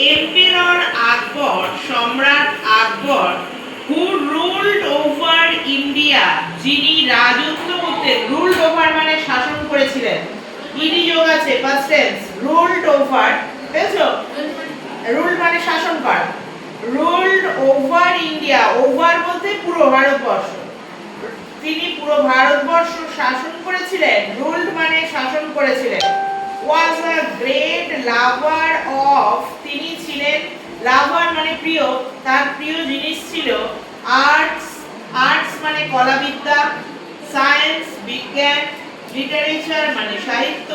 Emperor Akbar, সম্রাট আকবর, who ruled over India, যিনি রাজত্ব করতেন, ruled over মানে শাসন করেছিলেন, ইনি যোগ আছে past tense, ruled over, বুঝছো? ruled মানে শাসন করা, ruled over India, over বলতে পুরো ভারতবর্ষ, তিনি পুরো ভারতবর্ষ শাসন করেছিলেন, ruled মানে শাসন করেছিলেন, was a great lover of, তিনি ছিলেন lover মানে প্রিয়, তার প্রিয় জিনিস ছিল arts, arts মানে কলাবিদ্যা, science বিজ্ঞান, literature মানে সাহিত্য,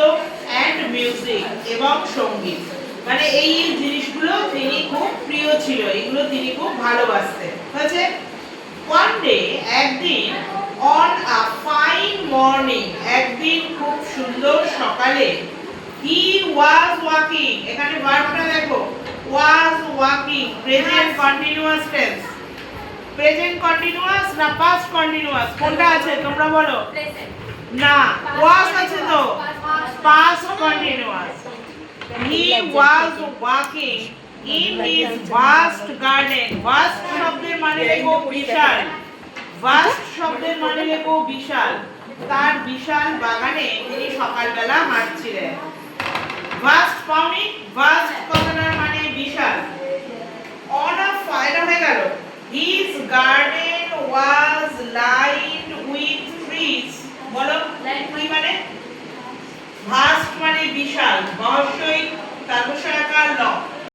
and music এবং সঙ্গীত, মানে এই জিনিসগুলো তিনি খুব প্রিয় ছিল, এগুলো তিনি খুব ভালোবাসতেন। হচ্ছে one day, একদিন, on a fine morning, একদিন খুব সুন্দর সকালে, he was walking, এখানে ভার্বটা দেখো, was walking, present continuous tense, present continuous না past continuous, কোনটা আছে তোমরা বলো? না, was আছে তো, past continuous, he was walking in his vast garden, vast শব্দের মানে লেখো বিশাল, vast শব্দের মানে লেখো বিশাল, তার বিশাল বাগানে তিনি সকালবেলা হাঁটছিলেন। vast পাওনি, vast কথাটার মানে বিশাল, on a fire হয়ে গেল, his garden was lined with trees, বলো কি মানে? vast মানে বিশাল, মহাশয় তারপর ল